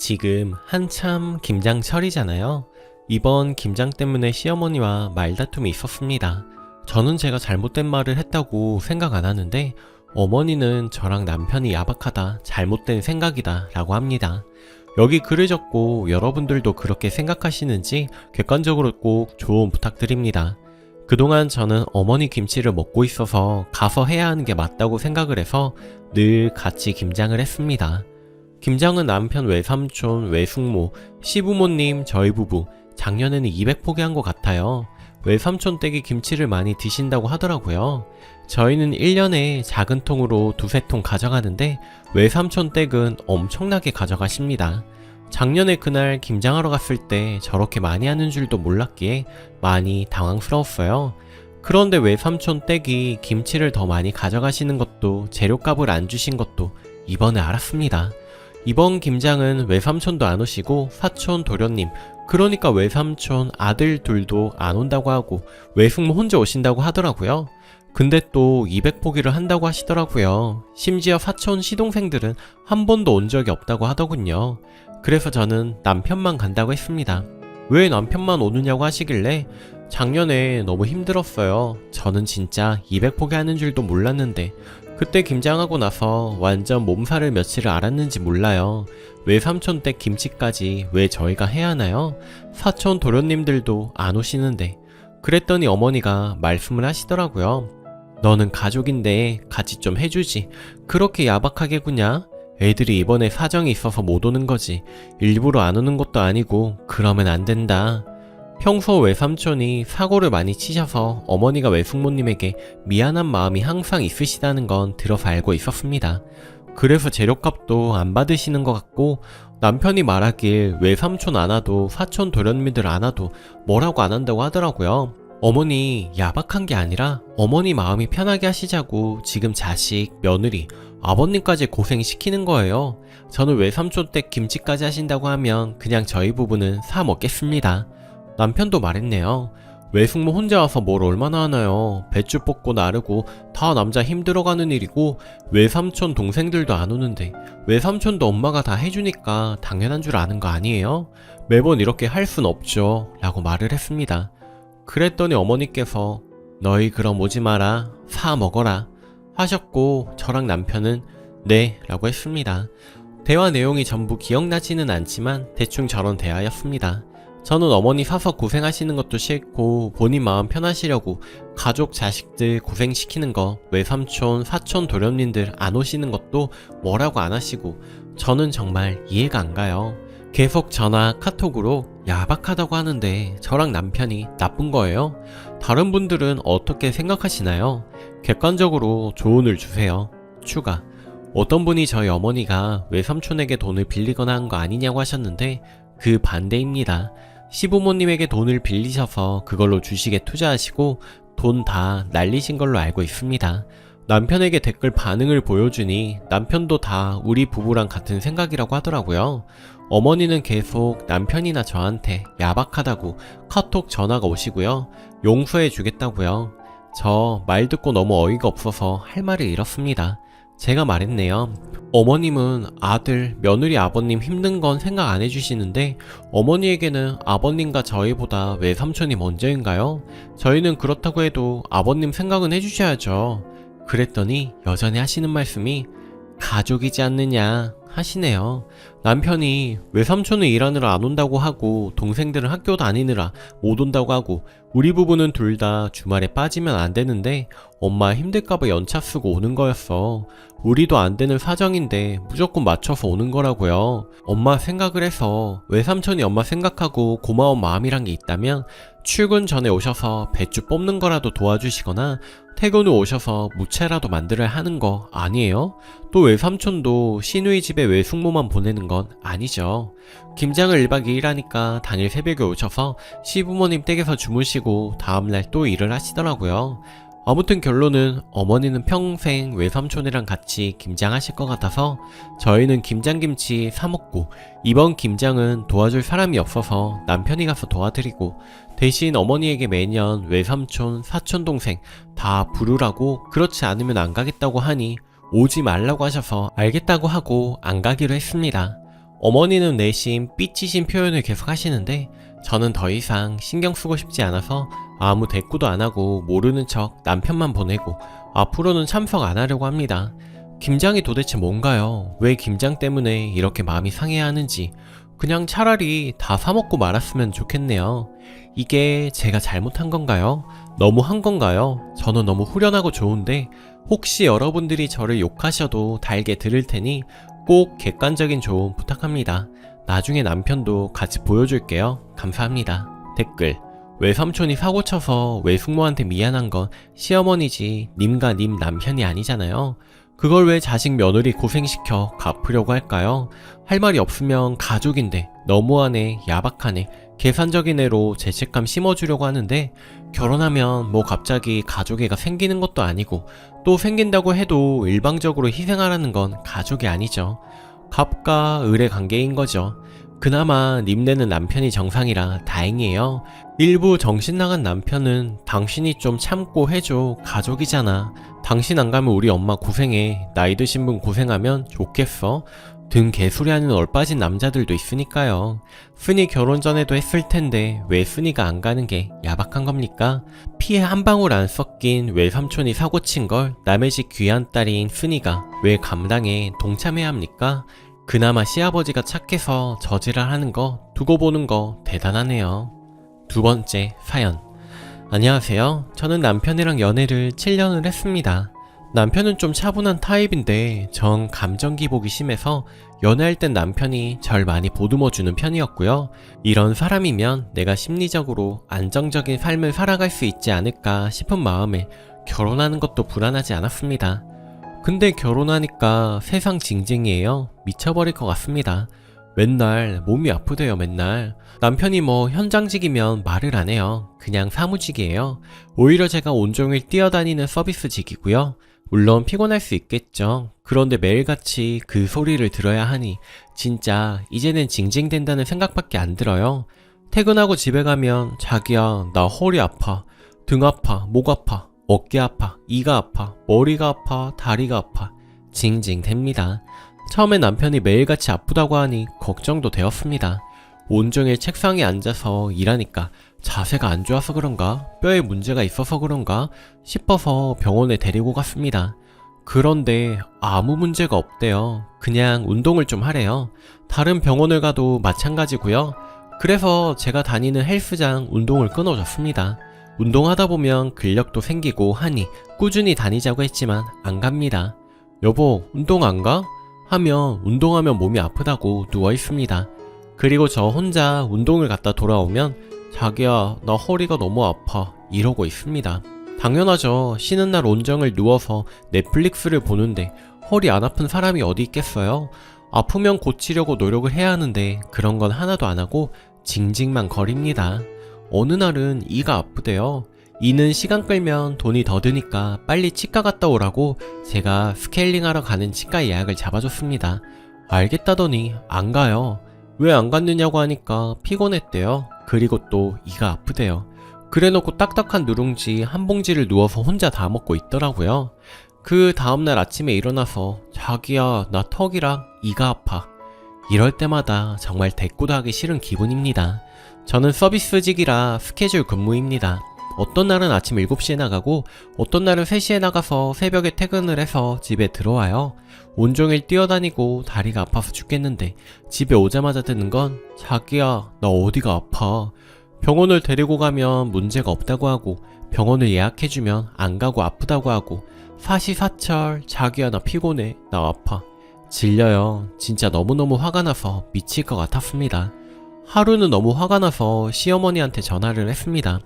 지금 한참 김장철이잖아요. 이번 김장 때문에 시어머니와 말다툼이 있었습니다. 저는 제가 잘못된 말을 했다고 생각 안 하는데 어머니는 저랑 남편이 야박하다, 잘못된 생각이다 라고 합니다. 여기 글을 적고 여러분들도 그렇게 생각하시는지 객관적으로 꼭 조언 부탁드립니다. 그동안 저는 어머니 김치를 먹고 있어서 가서 해야 하는 게 맞다고 생각을 해서 늘 같이 김장을 했습니다. 김장은 남편 외삼촌, 외숙모, 시부모님, 저희 부부 작년에는 200포기 한 것 같아요. 외삼촌 댁이 김치를 많이 드신다고 하더라고요. 저희는 1년에 작은 통으로 2~3통 가져가는데 외삼촌 댁은 엄청나게 가져가십니다. 작년에 그날 김장하러 갔을 때 저렇게 많이 하는 줄도 몰랐기에 많이 당황스러웠어요. 그런데 외삼촌 댁이 김치를 더 많이 가져가시는 것도 재료값을 안 주신 것도 이번에 알았습니다. 이번 김장은 외삼촌도 안 오시고 사촌 도련님, 그러니까 외삼촌 아들 둘도 안 온다고 하고 외숙모 혼자 오신다고 하더라고요. 근데 또 200포기를 한다고 하시더라고요. 심지어 사촌 시동생들은 한 번도 온 적이 없다고 하더군요. 그래서 저는 남편만 간다고 했습니다. 왜 남편만 오느냐고 하시길래 작년에 너무 힘들었어요. 저는 진짜 200포기 하는 줄도 몰랐는데 그때 김장하고 나서 완전 몸살을 며칠을 앓았는지 몰라요. 외삼촌 댁 김치까지 왜 저희가 해야 하나요? 사촌 도련님들도 안 오시는데. 그랬더니 어머니가 말씀을 하시더라고요. 너는 가족인데 같이 좀 해주지. 그렇게 야박하게 구냐? 애들이 이번에 사정이 있어서 못 오는 거지. 일부러 안 오는 것도 아니고 그러면 안 된다. 평소 외삼촌이 사고를 많이 치셔서 어머니가 외숙모님에게 미안한 마음이 항상 있으시다는 건 들어서 알고 있었습니다. 그래서 재료값도 안 받으시는 것 같고 남편이 말하길 외삼촌 안 와도 사촌 도련님들 안 와도 뭐라고 안 한다고 하더라고요. 어머니 야박한 게 아니라 어머니 마음이 편하게 하시자고 지금 자식, 며느리, 아버님까지 고생시키는 거예요. 저는 외삼촌 댁 김치까지 하신다고 하면 그냥 저희 부부는 사 먹겠습니다. 남편도 말했네요. 외숙모 혼자 와서 뭘 얼마나 하나요. 배추 뽑고 나르고 다 남자 힘들어가는 일이고 외삼촌 동생들도 안 오는데 외삼촌도 엄마가 다 해주니까 당연한 줄 아는 거 아니에요? 매번 이렇게 할 순 없죠 라고 말을 했습니다. 그랬더니 어머니께서 너희 그럼 오지 마라, 사 먹어라 하셨고 저랑 남편은 네 라고 했습니다. 대화 내용이 전부 기억나지는 않지만 대충 저런 대화였습니다. 저는 어머니 사서 고생하시는 것도 싫고 본인 마음 편하시려고 가족 자식들 고생시키는 거 외삼촌 사촌 도련님들 안 오시는 것도 뭐라고 안 하시고 저는 정말 이해가 안 가요. 계속 전화 카톡으로 야박하다고 하는데 저랑 남편이 나쁜 거예요? 다른 분들은 어떻게 생각하시나요? 객관적으로 조언을 주세요. 추가. 어떤 분이 저희 어머니가 외삼촌에게 돈을 빌리거나 한 거 아니냐고 하셨는데 그 반대입니다. 시부모님에게 돈을 빌리셔서 그걸로 주식에 투자하시고 돈 다 날리신 걸로 알고 있습니다. 남편에게 댓글 반응을 보여주니 남편도 다 우리 부부랑 같은 생각이라고 하더라고요. 어머니는 계속 남편이나 저한테 야박하다고 카톡 전화가 오시고요. 용서해 주겠다고요. 저 말 듣고 너무 어이가 없어서 할 말을 잃었습니다. 제가 말했네요. 어머님은 아들, 며느리 아버님 힘든 건 생각 안 해주시는데 어머니에게는 아버님과 저희보다 외삼촌이 먼저인가요? 저희는 그렇다고 해도 아버님 생각은 해주셔야죠. 그랬더니 여전히 하시는 말씀이 가족이지 않느냐 하시네요. 남편이 외삼촌은 일하느라 안 온다고 하고 동생들은 학교 다니느라 못 온다고 하고 우리 부부는 둘 다 주말에 빠지면 안 되는데 엄마 힘들까봐 연차 쓰고 오는 거였어. 우리도 안 되는 사정인데 무조건 맞춰서 오는 거라고요. 엄마 생각을 해서 외삼촌이 엄마 생각하고 고마운 마음이란 게 있다면 출근 전에 오셔서 배추 뽑는 거라도 도와주시거나 퇴근 후 오셔서 무채라도 만들어야 하는 거 아니에요? 또 외삼촌도 시누이 집에 외숙모만 보내는 건 아니죠. 김장을 1박 2일 하니까 당일 새벽에 오셔서 시부모님 댁에서 주무시고 다음날 또 일을 하시더라고요. 아무튼 결론은 어머니는 평생 외삼촌이랑 같이 김장하실 것 같아서 저희는 김장김치 사 먹고 이번 김장은 도와줄 사람이 없어서 남편이 가서 도와드리고 대신 어머니에게 매년 외삼촌, 사촌동생 다 부르라고 그렇지 않으면 안 가겠다고 하니 오지 말라고 하셔서 알겠다고 하고 안 가기로 했습니다. 어머니는 내심 삐치신 표현을 계속 하시는데 저는 더 이상 신경 쓰고 싶지 않아서 아무 대꾸도 안 하고 모르는 척 남편만 보내고 앞으로는 참석 안 하려고 합니다. 김장이 도대체 뭔가요? 왜 김장 때문에 이렇게 마음이 상해야 하는지 그냥 차라리 다 사먹고 말았으면 좋겠네요. 이게 제가 잘못한 건가요? 너무 한 건가요? 저는 너무 후련하고 좋은데 혹시 여러분들이 저를 욕하셔도 달게 들을 테니 꼭 객관적인 조언 부탁합니다. 나중에 남편도 같이 보여줄게요. 감사합니다. 댓글: 외삼촌이 사고쳐서 외숙모한테 미안한 건 시어머니지 님과 님 남편이 아니잖아요. 그걸 왜 자식 며느리 고생시켜 갚으려고 할까요? 할 말이 없으면 가족인데 너무하네, 야박하네, 계산적인 애로 죄책감 심어주려고 하는데 결혼하면 뭐 갑자기 가족애가 생기는 것도 아니고 또 생긴다고 해도 일방적으로 희생하라는 건 가족이 아니죠. 갑과 을의 관계인 거죠. 그나마 님네는 남편이 정상이라 다행이에요. 일부 정신 나간 남편은 당신이 좀 참고 해줘, 가족이잖아. 당신 안 가면 우리 엄마 고생해. 나이 드신 분 고생하면 좋겠어? 등 개소리하는 얼빠진 남자들도 있으니까요. 순이 결혼 전에도 했을 텐데 왜 순이가 안 가는 게 야박한 겁니까? 피에 한 방울 안 섞인 외삼촌이 사고친 걸 남의 집 귀한 딸인 순이가 왜 감당해 동참해야 합니까? 그나마 시아버지가 착해서 저지랄하는 거 두고 보는 거 대단하네요. 두 번째 사연. 안녕하세요. 저는 남편이랑 연애를 7년을 했습니다. 남편은 좀 차분한 타입인데 전 감정 기복이 심해서 연애할 땐 남편이 절 많이 보듬어주는 편이었고요. 이런 사람이면 내가 심리적으로 안정적인 삶을 살아갈 수 있지 않을까 싶은 마음에 결혼하는 것도 불안하지 않았습니다. 근데 결혼하니까 세상 징징이에요. 미쳐버릴 것 같습니다. 맨날 몸이 아프대요. 맨날 남편이 뭐 현장직이면 말을 안 해요. 그냥 사무직이에요. 오히려 제가 온종일 뛰어다니는 서비스직이고요. 물론 피곤할 수 있겠죠. 그런데 매일같이 그 소리를 들어야 하니 진짜 이제는 징징댄다는 생각밖에 안 들어요. 퇴근하고 집에 가면 자기야 나 허리 아파, 등 아파, 목 아파, 어깨 아파, 이가 아파, 머리가 아파, 다리가 아파 징징댑니다. 처음에 남편이 매일같이 아프다고 하니 걱정도 되었습니다. 온종일 책상에 앉아서 일하니까 자세가 안 좋아서 그런가? 뼈에 문제가 있어서 그런가? 싶어서 병원에 데리고 갔습니다. 그런데 아무 문제가 없대요. 그냥 운동을 좀 하래요. 다른 병원을 가도 마찬가지고요. 그래서 제가 다니는 헬스장 운동을 끊어줬습니다. 운동하다 보면 근력도 생기고 하니 꾸준히 다니자고 했지만 안 갑니다. 여보, 운동 안 가? 하면 운동하면 몸이 아프다고 누워있습니다. 그리고 저 혼자 운동을 갔다 돌아오면 자기야 나 허리가 너무 아파 이러고 있습니다. 당연하죠. 쉬는 날 온종일 누워서 넷플릭스를 보는데 허리 안 아픈 사람이 어디 있겠어요? 아프면 고치려고 노력을 해야 하는데 그런 건 하나도 안 하고 징징만 거립니다. 어느 날은 이가 아프대요. 이는 시간 끌면 돈이 더 드니까 빨리 치과 갔다 오라고 제가 스케일링 하러 가는 치과 예약을 잡아줬습니다. 알겠다더니 안 가요. 왜 안 갔느냐고 하니까 피곤했대요. 그리고 또 이가 아프대요. 그래놓고 딱딱한 누룽지 한 봉지를 누워서 혼자 다 먹고 있더라고요. 그 다음날 아침에 일어나서 자기야 나 턱이랑 이가 아파. 이럴 때마다 정말 대꾸도 하기 싫은 기분입니다. 저는 서비스직이라 스케줄 근무입니다. 어떤 날은 아침 7시에 나가고 어떤 날은 3시에 나가서 새벽에 퇴근을 해서 집에 들어와요. 온종일 뛰어다니고 다리가 아파서 죽겠는데 집에 오자마자 듣는 건 자기야 나 어디가 아파. 병원을 데리고 가면 문제가 없다고 하고 병원을 예약해주면 안 가고 아프다고 하고 사시사철 자기야 나 피곤해 나 아파. 질려요. 진짜 너무너무 화가 나서 미칠 것 같았습니다. 하루는 너무 화가 나서 시어머니한테 전화를 했습니다.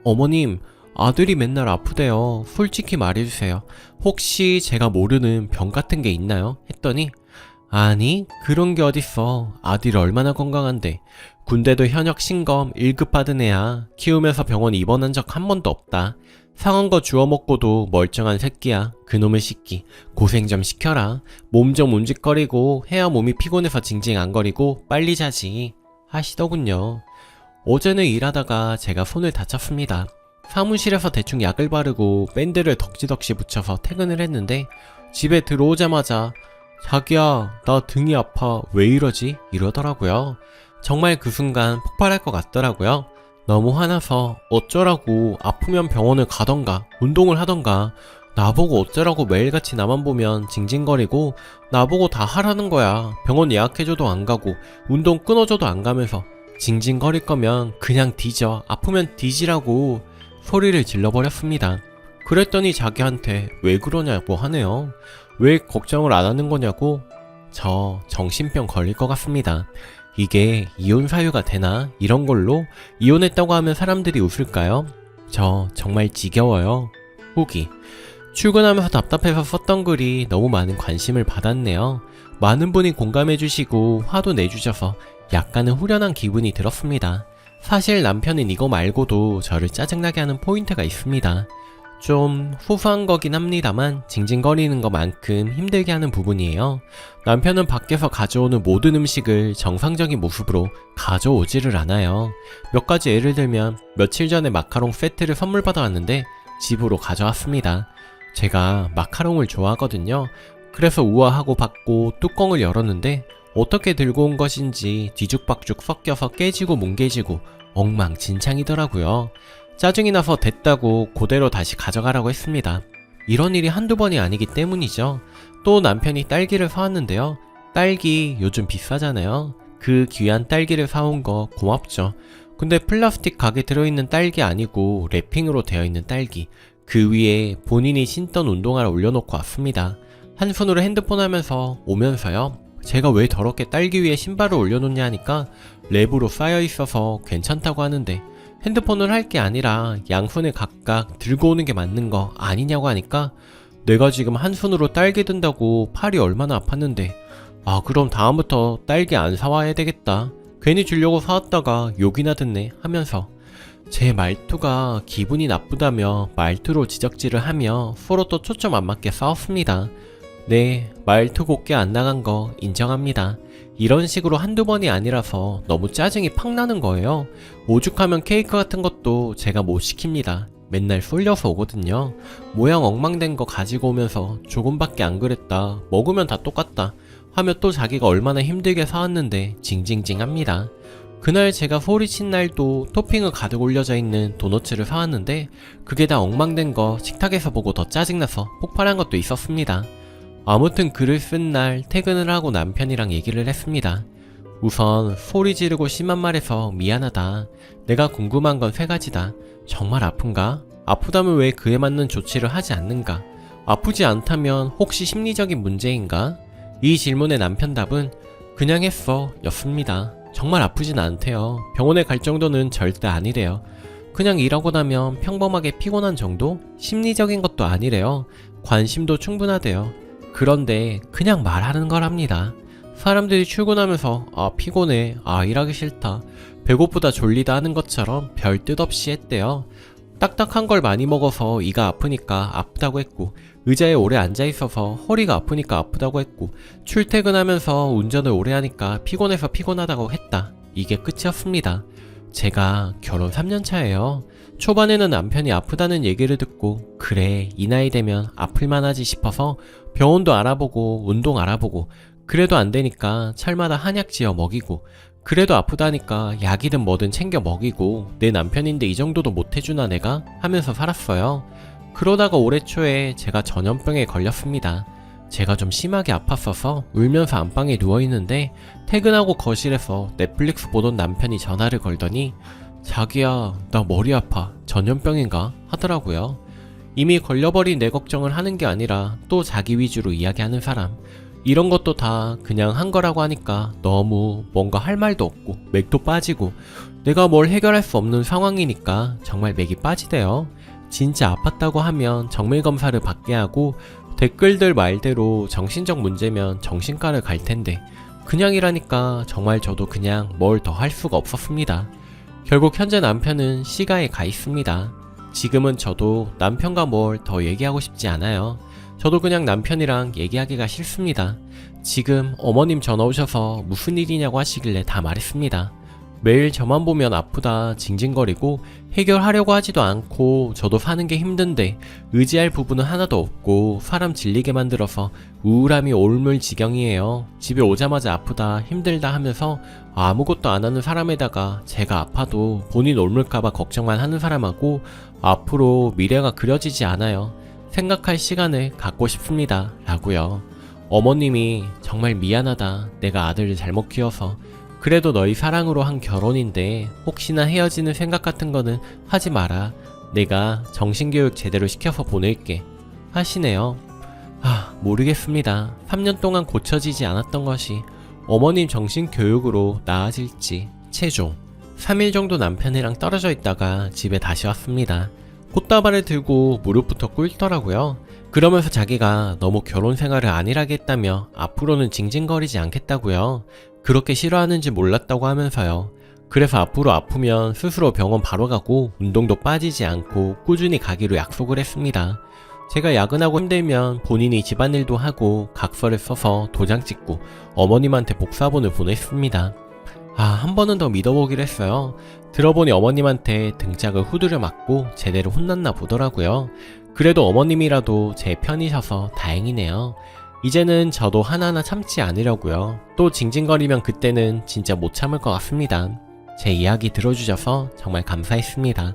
어머님, 아들이 맨날 아프대요. 솔직히 말해주세요. 혹시 제가 모르는 병 같은 게 있나요? 했더니 아니 그런 게 어딨어. 아들이 얼마나 건강한데. 군대도 현역 신검 1급 받은 애야. 키우면서 병원 입원한 적 한 번도 없다. 상한 거 주워 먹고도 멀쩡한 새끼야. 그놈의 새끼 고생 좀 시켜라. 몸 좀 움직거리고 해야 몸이 피곤해서 징징 안 거리고 빨리 자지 하시더군요. 어제는 일하다가 제가 손을 다쳤습니다. 사무실에서 대충 약을 바르고 밴드를 덕지덕지 붙여서 퇴근을 했는데 집에 들어오자마자 자기야, 나 등이 아파. 왜 이러지? 이러더라고요. 정말 그 순간 폭발할 것 같더라고요. 너무 화나서 어쩌라고, 아프면 병원을 가던가 운동을 하던가, 나보고 어쩌라고 매일같이 나만 보면 징징거리고 나보고 다 하라는 거야. 병원 예약해줘도 안 가고 운동 끊어줘도 안 가면서 징징거릴 거면 그냥 뒤져. 아프면 뒤지라고 소리를 질러버렸습니다. 그랬더니 자기한테 왜 그러냐고 하네요. 왜 걱정을 안 하는 거냐고. 저 정신병 걸릴 것 같습니다. 이게 이혼 사유가 되나? 이런 걸로 이혼했다고 하면 사람들이 웃을까요? 저 정말 지겨워요. 후기. 출근하면서 답답해서 썼던 글이 너무 많은 관심을 받았네요. 많은 분이 공감해주시고 화도 내주셔서 약간은 후련한 기분이 들었습니다. 사실 남편은 이거 말고도 저를 짜증나게 하는 포인트가 있습니다. 좀 후수한 거긴 합니다만 징징거리는 것만큼 힘들게 하는 부분이에요. 남편은 밖에서 가져오는 모든 음식을 정상적인 모습으로 가져오지를 않아요. 몇 가지 예를 들면 며칠 전에 마카롱 세트를 선물 받아왔는데 집으로 가져왔습니다. 제가 마카롱을 좋아하거든요. 그래서 우아하고 받고 뚜껑을 열었는데 어떻게 들고 온 것인지 뒤죽박죽 섞여서 깨지고 뭉개지고 엉망진창이더라고요. 짜증이 나서 됐다고 그대로 다시 가져가라고 했습니다. 이런 일이 한두 번이 아니기 때문이죠. 또 남편이 딸기를 사왔는데요. 딸기 요즘 비싸잖아요. 그 귀한 딸기를 사온 거 고맙죠. 근데 플라스틱 각에 들어있는 딸기 아니고 랩핑으로 되어 있는 딸기, 그 위에 본인이 신던 운동화를 올려놓고 왔습니다. 한 손으로 핸드폰 하면서 오면서요, 제가 왜 더럽게 딸기 위에 신발을 올려놓냐 하니까 랩으로 쌓여있어서 괜찮다고 하는데 핸드폰을 할 게 아니라 양손에 각각 들고 오는 게 맞는 거 아니냐고 하니까 내가 지금 한 손으로 딸기 든다고 팔이 얼마나 아팠는데, 아 그럼 다음부터 딸기 안 사와야 되겠다. 괜히 주려고 사왔다가 욕이나 듣네 하면서 제 말투가 기분이 나쁘다며 말투로 지적질을 하며 서로 또 초점 안 맞게 싸웠습니다. 네, 말투 곱게 안 나간 거 인정합니다. 이런 식으로 한두 번이 아니라서 너무 짜증이 팍 나는 거예요. 오죽하면 케이크 같은 것도 제가 못 시킵니다. 맨날 쏠려서 오거든요. 모양 엉망된 거 가지고 오면서 조금밖에 안 그랬다, 먹으면 다 똑같다 하며 또 자기가 얼마나 힘들게 사왔는데 징징징 합니다. 그날 제가 소리친 날도 토핑을 가득 올려져 있는 도너츠를 사왔는데 그게 다 엉망된 거 식탁에서 보고 더 짜증나서 폭발한 것도 있었습니다. 아무튼 글을 쓴 날 퇴근을 하고 남편이랑 얘기를 했습니다. 우선 소리 지르고 심한 말해서 미안하다. 내가 궁금한 건 세 가지다. 정말 아픈가? 아프다면 왜 그에 맞는 조치를 하지 않는가? 아프지 않다면 혹시 심리적인 문제인가? 이 질문에 남편 답은 그냥 했어 였습니다. 정말 아프진 않대요. 병원에 갈 정도는 절대 아니래요. 그냥 일하고 나면 평범하게 피곤한 정도? 심리적인 것도 아니래요. 관심도 충분하대요. 그런데 그냥 말하는 거랍니다. 사람들이 출근하면서 아 피곤해, 아 일하기 싫다, 배고프다 졸리다 하는 것처럼 별 뜻 없이 했대요. 딱딱한 걸 많이 먹어서 이가 아프니까 아프다고 했고, 의자에 오래 앉아있어서 허리가 아프니까 아프다고 했고, 출퇴근하면서 운전을 오래 하니까 피곤해서 피곤하다고 했다. 이게 끝이었습니다. 제가 결혼 3년 차예요. 초반에는 남편이 아프다는 얘기를 듣고 그래 이 나이 되면 아플만하지 싶어서 병원도 알아보고 운동 알아보고, 그래도 안 되니까 철마다 한약 지어 먹이고, 그래도 아프다니까 약이든 뭐든 챙겨 먹이고, 내 남편인데 이 정도도 못 해주나 내가? 하면서 살았어요. 그러다가 올해 초에 제가 전염병에 걸렸습니다. 제가 좀 심하게 아팠어서 울면서 안방에 누워있는데 퇴근하고 거실에서 넷플릭스 보던 남편이 전화를 걸더니 자기야 나 머리 아파, 전염병인가? 하더라고요. 이미 걸려버린 내 걱정을 하는 게 아니라 또 자기 위주로 이야기하는 사람, 이런 것도 다 그냥 한 거라고 하니까 너무 뭔가 할 말도 없고 맥도 빠지고 내가 뭘 해결할 수 없는 상황이니까 정말 맥이 빠지대요. 진짜 아팠다고 하면 정밀검사를 받게 하고, 댓글들 말대로 정신적 문제면 정신과를 갈 텐데 그냥이라니까 정말 저도 그냥 뭘 더 할 수가 없었습니다. 결국 현재 남편은 시가에 가 있습니다. 지금은 저도 남편과 뭘 더 얘기하고 싶지 않아요. 저도 그냥 남편이랑 얘기하기가 싫습니다. 지금 어머님 전화 오셔서 무슨 일이냐고 하시길래 다 말했습니다. 매일 저만 보면 아프다 징징거리고 해결하려고 하지도 않고 저도 사는 게 힘든데 의지할 부분은 하나도 없고 사람 질리게 만들어서 우울함이 옮을 지경이에요. 집에 오자마자 아프다 힘들다 하면서 아무것도 안 하는 사람에다가 제가 아파도 본인 옮을까봐 걱정만 하는 사람하고 앞으로 미래가 그려지지 않아요. 생각할 시간을 갖고 싶습니다. 라고요. 어머님이 정말 미안하다. 내가 아들을 잘못 키워서. 그래도 너희 사랑으로 한 결혼인데 혹시나 헤어지는 생각 같은 거는 하지 마라. 내가 정신교육 제대로 시켜서 보낼게. 하시네요. 모르겠습니다. 3년 동안 고쳐지지 않았던 것이 어머님 정신교육으로 나아질지. 최종 3일 정도 남편이랑 떨어져 있다가 집에 다시 왔습니다. 꽃다발을 들고 무릎부터 꿇더라고요. 그러면서 자기가 너무 결혼 생활을 안일하게 했다며 앞으로는 징징거리지 않겠다고요. 그렇게 싫어하는지 몰랐다고 하면서요. 그래서 앞으로 아프면 스스로 병원 바로 가고 운동도 빠지지 않고 꾸준히 가기로 약속을 했습니다. 제가 야근하고 힘들면 본인이 집안일도 하고 각서를 써서 도장 찍고 어머님한테 복사본을 보냈습니다. 한 번은 더 믿어보기로 했어요. 들어보니 어머님한테 등짝을 후두려 맞고 제대로 혼났나 보더라고요. 그래도 어머님이라도 제 편이셔서 다행이네요. 이제는 저도 하나하나 참지 않으려고요. 또 징징거리면 그때는 진짜 못 참을 것 같습니다. 제 이야기 들어주셔서 정말 감사했습니다.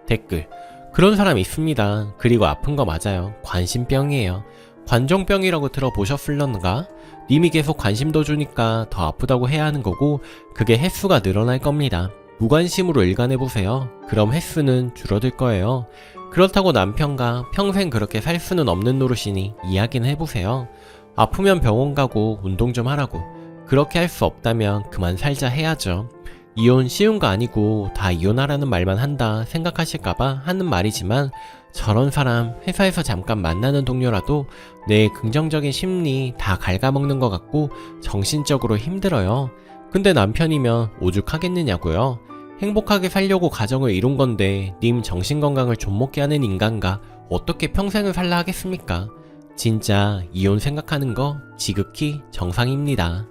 댓글: 그런 사람 있습니다. 그리고 아픈 거 맞아요. 관심병이에요. 관종병이라고 들어보셨을런가? 님이 계속 관심도 주니까 더 아프다고 해야 하는 거고 그게 횟수가 늘어날 겁니다. 무관심으로 일관해보세요. 그럼 횟수는 줄어들 거예요. 그렇다고 남편과 평생 그렇게 살 수는 없는 노릇이니 이야기는 해보세요. 아프면 병원 가고 운동 좀 하라고. 그렇게 할 수 없다면 그만 살자 해야죠. 이혼 쉬운 거 아니고 다 이혼하라는 말만 한다 생각하실까봐 하는 말이지만 저런 사람 회사에서 잠깐 만나는 동료라도 내 긍정적인 심리 다 갉아먹는 것 같고 정신적으로 힘들어요. 근데 남편이면 오죽하겠느냐고요. 행복하게 살려고 가정을 이룬 건데 님 정신건강을 좀먹게 하는 인간과 어떻게 평생을 살라 하겠습니까? 진짜 이혼 생각하는 거 지극히 정상입니다.